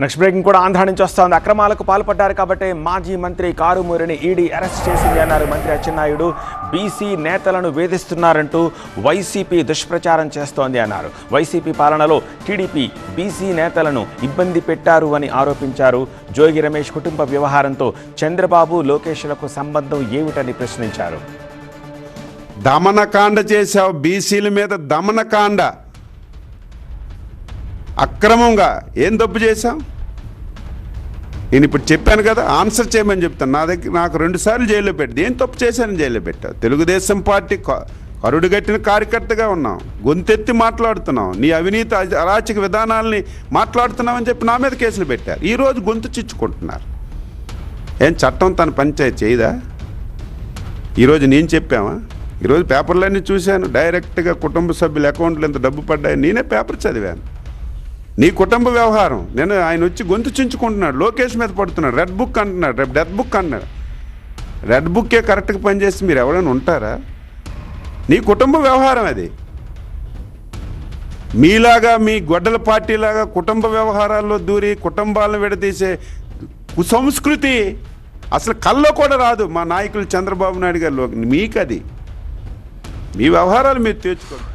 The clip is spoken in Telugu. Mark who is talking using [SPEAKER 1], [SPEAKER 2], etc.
[SPEAKER 1] నెక్స్ట్ బ్రేకింగ్ కూడా ఆంధ్ర నుంచి వస్తోంది. అక్రమాలకు పాల్పడ్డారు కాబట్టి మాజీ మంత్రి కారుమూరిని ఈడీ అరెస్ట్ చేసింది అన్నారు మంత్రి అచ్చెన్నాయుడు. బీసీ నేతలను వేధిస్తున్నారంటూ వైసీపీ దుష్ప్రచారం చేస్తోంది అన్నారు. వైసీపీ పాలనలో టీడీపీ బీసీ నేతలను ఇబ్బంది పెట్టారు అని ఆరోపించారు. జోగి రమేష్ కుటుంబ వ్యవహారంతో చంద్రబాబు లోకేష్లకు సంబంధం ఏమిటని ప్రశ్నించారు.
[SPEAKER 2] దమనకాండ చేశావు, బీసీల మీద దమనకాండ, అక్రమంగా ఏం తప్పు చేశాం? నేను ఇప్పుడు చెప్పాను కదా, ఆన్సర్ చేయమని చెప్తాను. నాకు 2 సార్లు జైల్లో పెట్టి ఏం తప్పు చేశానని జైల్లో పెట్టావు. తెలుగుదేశం పార్టీ కరుడుగట్టిన కార్యకర్తగా ఉన్నాం, గొంతెత్తి మాట్లాడుతున్నాం, నీ అవినీతి అరాచక విధానాలని మాట్లాడుతున్నామని చెప్పి నా మీద కేసులు పెట్టారు. ఈరోజు గొంతు చిచ్చుకుంటున్నారు. ఏం చట్టం తన పంచాయతీ చేయదా? ఈరోజు నేను చెప్పామా? ఈరోజు పేపర్లన్నీ చూశాను, డైరెక్ట్గా కుటుంబ సభ్యుల అకౌంట్లో ఎంత డబ్బు పడ్డాయి నేనే పేపర్ చదివాను. నీ కుటుంబ వ్యవహారం నేను ఆయన వచ్చి గొంతు చించుకుంటున్నాడు, లోకేష్ మీద పడుతున్నాడు, రెడ్ బుక్ అంటున్నాడు, రేపు డెత్ బుక్ అన్నాడు. రెడ్ బుక్కే కరెక్ట్గా పనిచేసి మీరు ఎవరైనా ఉంటారా? నీ కుటుంబ వ్యవహారం అది. మీలాగా మీ గొడ్డల పార్టీలాగా కుటుంబ వ్యవహారాల్లో దూరి కుటుంబాలను విడదీసే కుసంస్కృతి అసలు కల్లో కూడా రాదు మా నాయకులు చంద్రబాబు నాయుడు గారిలో. మీకు అది మీ వ్యవహారాలు మీరు తీర్చుకోండి.